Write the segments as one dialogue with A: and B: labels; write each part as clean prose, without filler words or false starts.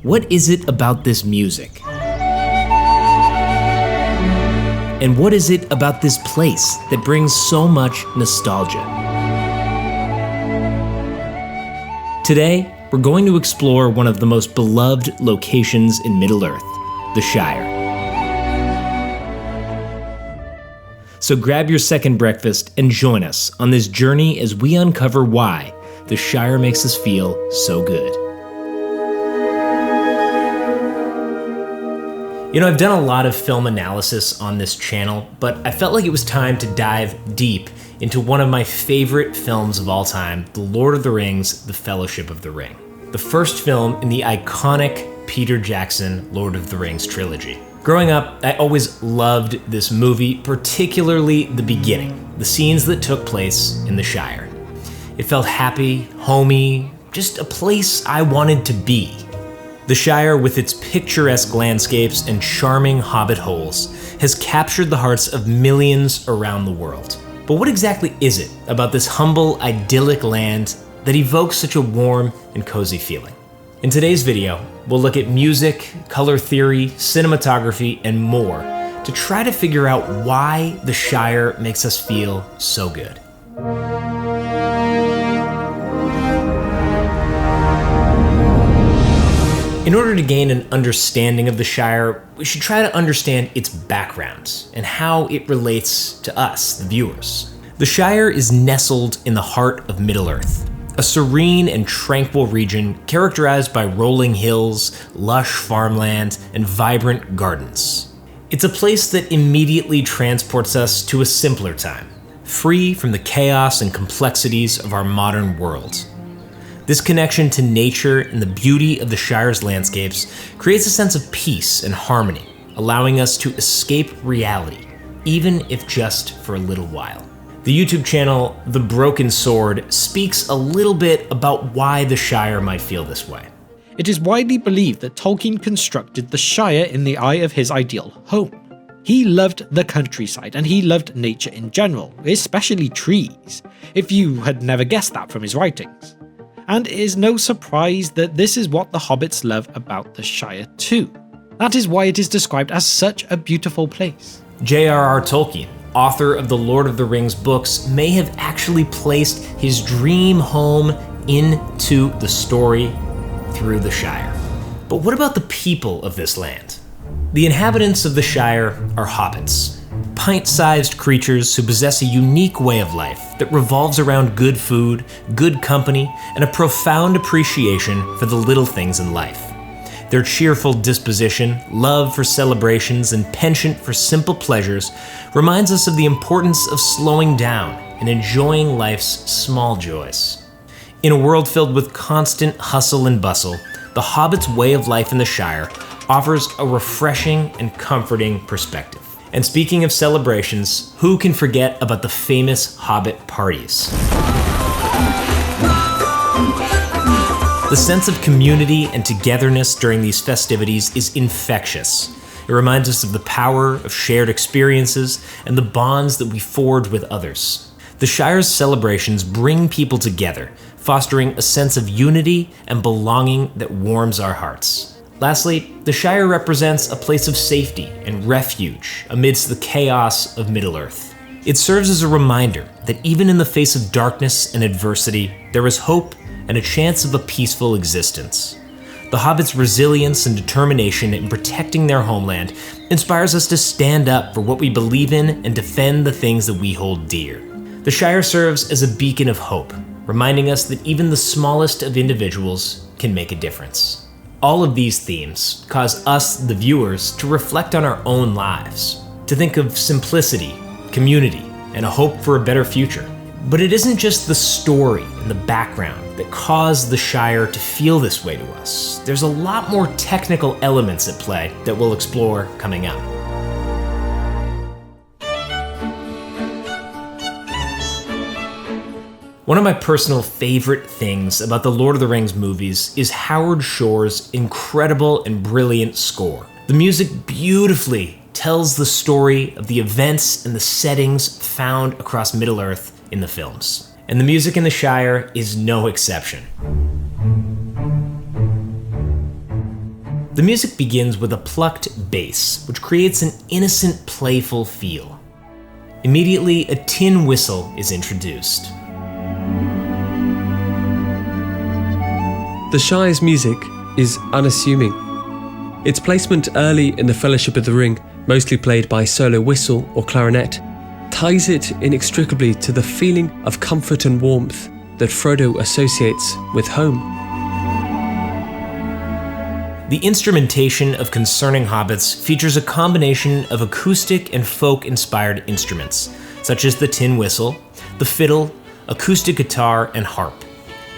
A: What is it about this music? And what is it about this place that brings so much nostalgia? Today, we're going to explore one of the most beloved locations in Middle-earth, the Shire. So grab your second breakfast and join us on this journey as we uncover why the Shire makes us feel so good. You know, I've done a lot of film analysis on this channel, but I felt like it was time to dive deep into one of my favorite films of all time, The Lord of the Rings, The Fellowship of the Ring. The first film in the iconic Peter Jackson Lord of the Rings trilogy. Growing up, I always loved this movie, particularly the beginning, the scenes that took place in the Shire. It felt happy, homey, just a place I wanted to be. The Shire, with its picturesque landscapes and charming hobbit holes, has captured the hearts of millions around the world. But what exactly is it about this humble, idyllic land that evokes such a warm and cozy feeling? In today's video, we'll look at music, color theory, cinematography, and more to try to figure out why the Shire makes us feel so good. In order to gain an understanding of the Shire, we should try to understand its background and how it relates to us, the viewers. The Shire is nestled in the heart of Middle-earth, a serene and tranquil region characterized by rolling hills, lush farmland, and vibrant gardens. It's a place that immediately transports us to a simpler time, free from the chaos and complexities of our modern world. This connection to nature and the beauty of the Shire's landscapes creates a sense of peace and harmony, allowing us to escape reality, even if just for a little while. The YouTube channel The Broken Sword speaks a little bit about why the Shire might feel this way.
B: It is widely believed that Tolkien constructed the Shire in the eye of his ideal home. He loved the countryside and he loved nature in general, especially trees, if you had never guessed that from his writings. And it is no surprise that this is what the Hobbits love about the Shire too. That is why it is described as such a beautiful place.
A: J.R.R. Tolkien, author of the Lord of the Rings books, may have actually placed his dream home into the story through the Shire. But what about the people of this land? The inhabitants of the Shire are hobbits, pint-sized creatures who possess a unique way of life that revolves around good food, good company, and a profound appreciation for the little things in life. Their cheerful disposition, love for celebrations, and penchant for simple pleasures reminds us of the importance of slowing down and enjoying life's small joys. In a world filled with constant hustle and bustle, the Hobbit's way of life in the Shire offers a refreshing and comforting perspective. And speaking of celebrations, who can forget about the famous Hobbit parties? The sense of community and togetherness during these festivities is infectious. It reminds us of the power of shared experiences and the bonds that we forge with others. The Shire's celebrations bring people together, fostering a sense of unity and belonging that warms our hearts. Lastly, the Shire represents a place of safety and refuge amidst the chaos of Middle-earth. It serves as a reminder that even in the face of darkness and adversity, there is hope and a chance of a peaceful existence. The Hobbits' resilience and determination in protecting their homeland inspires us to stand up for what we believe in and defend the things that we hold dear. The Shire serves as a beacon of hope, reminding us that even the smallest of individuals can make a difference. All of these themes cause us, the viewers, to reflect on our own lives, to think of simplicity, community, and a hope for a better future. But it isn't just the story and the background that cause the Shire to feel this way to us. There's a lot more technical elements at play that we'll explore coming up. One of my personal favorite things about the Lord of the Rings movies is Howard Shore's incredible and brilliant score. The music beautifully tells the story of the events and the settings found across Middle-earth in the films. And the music in the Shire is no exception. The music begins with a plucked bass, which creates an innocent, playful feel. Immediately, a tin whistle is introduced.
C: The Shire's music is unassuming. Its placement early in the Fellowship of the Ring, mostly played by solo whistle or clarinet, ties it inextricably to the feeling of comfort and warmth that Frodo associates with home.
A: The instrumentation of Concerning Hobbits features a combination of acoustic and folk-inspired instruments, such as the tin whistle, the fiddle, acoustic guitar, and harp.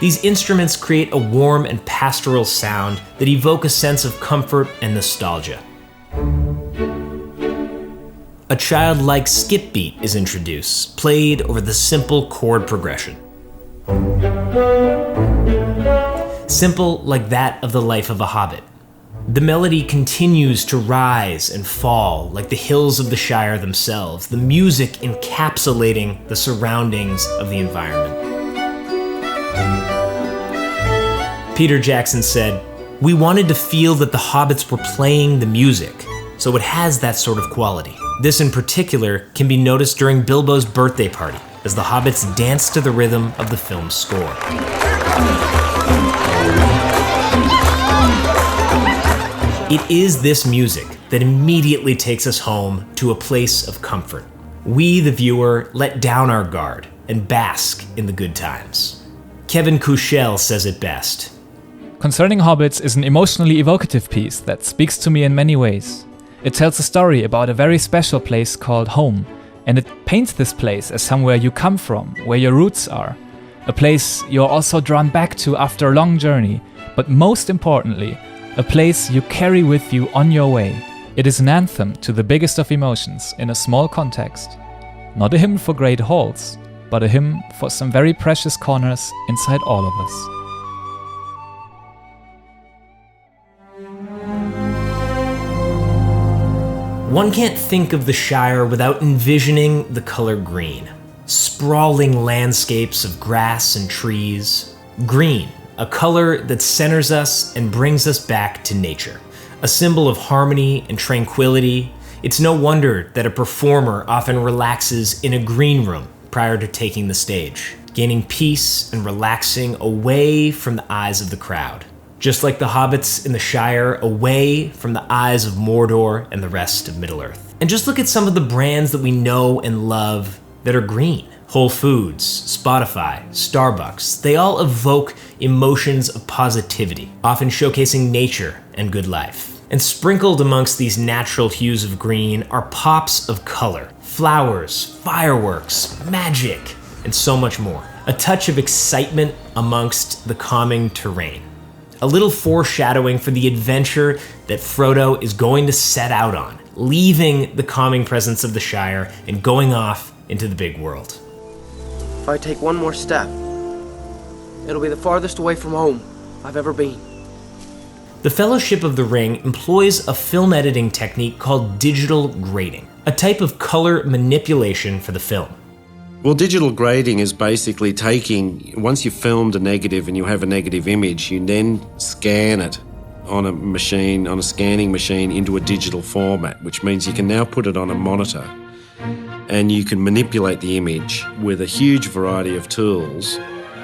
A: These instruments create a warm and pastoral sound that evoke a sense of comfort and nostalgia. A childlike skip beat is introduced, played over the simple chord progression. Simple like that of the life of a hobbit. The melody continues to rise and fall like the hills of the Shire themselves, the music encapsulating the surroundings of the environment. Peter Jackson said, "We wanted to feel that the hobbits were playing the music, so it has that sort of quality. This in particular can be noticed during Bilbo's birthday party, as the hobbits dance to the rhythm of the film's score." It is this music that immediately takes us home to a place of comfort. We, the viewer, let down our guard and bask in the good times. Kevin Kuchel says it best.
D: Concerning Hobbits is an emotionally evocative piece that speaks to me in many ways. It tells a story about a very special place called home, and it paints this place as somewhere you come from, where your roots are. A place you're also drawn back to after a long journey, but most importantly, a place you carry with you on your way. It is an anthem to the biggest of emotions in a small context. Not a hymn for great halls, but a hymn for some very precious corners inside all of us.
A: One can't think of the Shire without envisioning the color green. Sprawling landscapes of grass and trees. Green, a color that centers us and brings us back to nature. A symbol of harmony and tranquility. It's no wonder that a performer often relaxes in a green room prior to taking the stage, gaining peace and relaxing away from the eyes of the crowd. Just like the hobbits in the Shire, away from the eyes of Mordor and the rest of Middle-earth. And just look at some of the brands that we know and love that are green. Whole Foods, Spotify, Starbucks, they all evoke emotions of positivity, often showcasing nature and good life. And sprinkled amongst these natural hues of green are pops of color, flowers, fireworks, magic, and so much more. A touch of excitement amongst the calming terrain. A little foreshadowing for the adventure that Frodo is going to set out on, leaving the calming presence of the Shire and going off into the big world.
E: If I take one more step, it'll be the farthest away from home I've ever been.
A: The Fellowship of the Ring employs a film editing technique called digital grading, a type of color manipulation for the film.
F: Well, digital grading is basically taking, once you've filmed a negative and you have a negative image, you then scan it on a machine, on a scanning machine into a digital format, which means you can now put it on a monitor and you can manipulate the image with a huge variety of tools.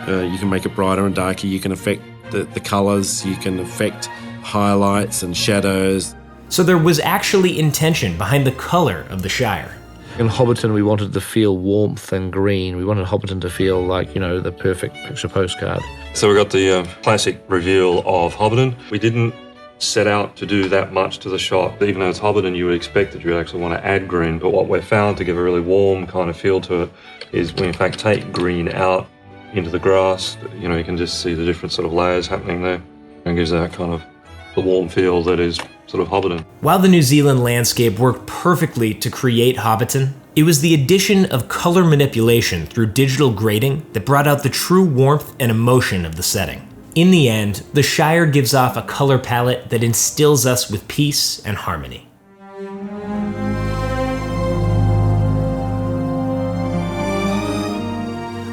F: You can make it brighter and darker, you can affect the colours, you can affect highlights and shadows.
A: So there was actually intention behind the color of the Shire.
G: In Hobbiton, we wanted to feel warmth and green. We wanted Hobbiton to feel like, the perfect picture postcard.
H: So we got the classic reveal of Hobbiton. We didn't set out to do that much to the shot. Even though it's Hobbiton, you would expect that you would actually want to add green. But what we've found to give a really warm kind of feel to it is we in fact take green out into the grass. You can just see the different sort of layers happening there, and gives that kind of the warm feel that is sort of Hobbiton.
A: While the New Zealand landscape worked perfectly to create Hobbiton, it was the addition of color manipulation through digital grading that brought out the true warmth and emotion of the setting. In the end, the Shire gives off a color palette that instills us with peace and harmony.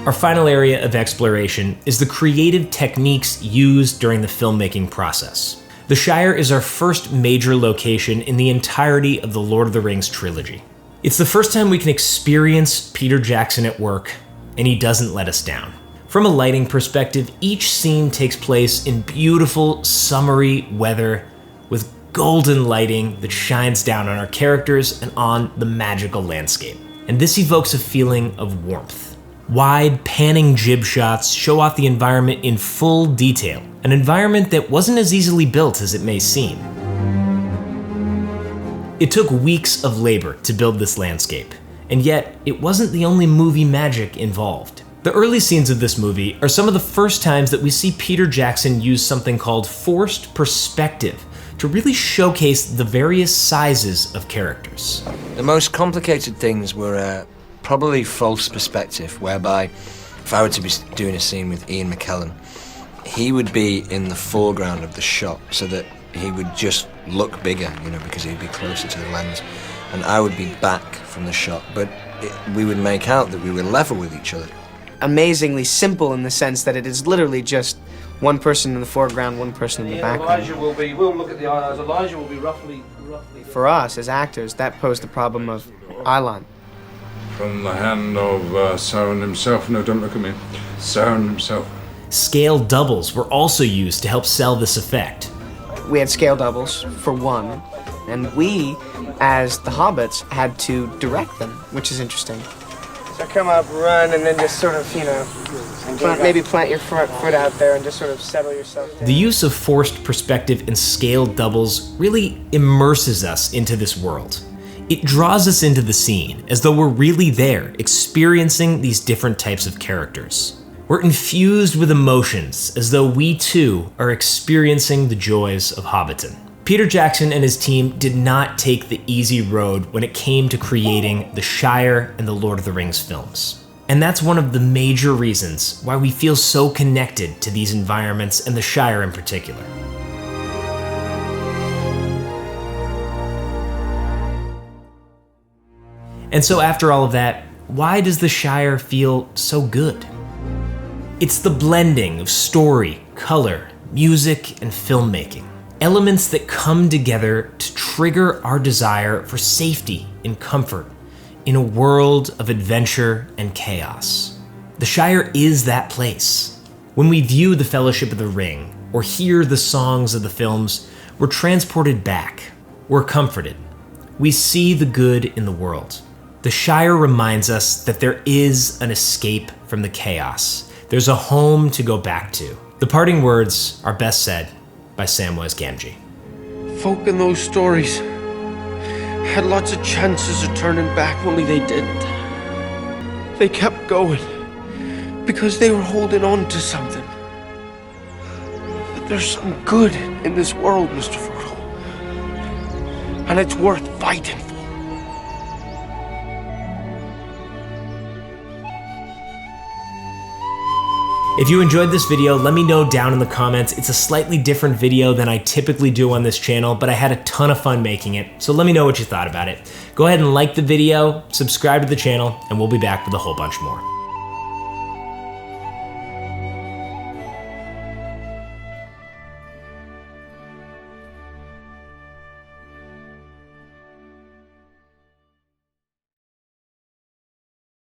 A: Our final area of exploration is the creative techniques used during the filmmaking process. The Shire is our first major location in the entirety of the Lord of the Rings trilogy. It's the first time we can experience Peter Jackson at work, and he doesn't let us down. From a lighting perspective, each scene takes place in beautiful, summery weather with golden lighting that shines down on our characters and on the magical landscape. And this evokes a feeling of warmth. Wide, panning jib shots show off the environment in full detail, an environment that wasn't as easily built as it may seem. It took weeks of labor to build this landscape, and yet it wasn't the only movie magic involved. The early scenes of this movie are some of the first times that we see Peter Jackson use something called forced perspective to really showcase the various sizes of characters.
I: The most complicated things were probably false perspective, whereby if I were to be doing a scene with Ian McKellen, he would be in the foreground of the shot so that he would just look bigger, because he'd be closer to the lens, and I would be back from the shot, but we would make out that we were level with each other.
E: Amazingly simple in the sense that it is literally just one person in the foreground, one person in the background.
G: We'll look at the eyes. Elijah will be roughly.
E: For us, as actors, that posed the problem of eyeline.
J: From the hand of Sauron himself. No, don't look at me. Sauron himself.
A: Scale doubles were also used to help sell this effect.
E: We had scale doubles, for one, and we, as the Hobbits, had to direct them, which is interesting. So come up, run, and then just sort of, maybe plant your front foot out there and just sort of settle yourself down.
A: The use of forced perspective and scale doubles really immerses us into this world. It draws us into the scene as though we're really there, experiencing these different types of characters. We're infused with emotions as though we too are experiencing the joys of Hobbiton. Peter Jackson and his team did not take the easy road when it came to creating The Shire and the Lord of the Rings films. And that's one of the major reasons why we feel so connected to these environments and The Shire in particular. And so after all of that, why does The Shire feel so good? It's the blending of story, color, music, and filmmaking. Elements that come together to trigger our desire for safety and comfort in a world of adventure and chaos. The Shire is that place. When we view The Fellowship of the Ring or hear the songs of the films, we're transported back. We're comforted. We see the good in the world. The Shire reminds us that there is an escape from the chaos. There's a home to go back to. The parting words are best said by Samwise Gamgee.
K: Folk in those stories had lots of chances of turning back, only they didn't. They kept going because they were holding on to something. But there's some good in this world, Mr. Frodo, and it's worth fighting for.
A: If you enjoyed this video, let me know down in the comments. It's a slightly different video than I typically do on this channel, but I had a ton of fun making it, so let me know what you thought about it. Go ahead and like the video, subscribe to the channel, and we'll be back with a whole bunch more.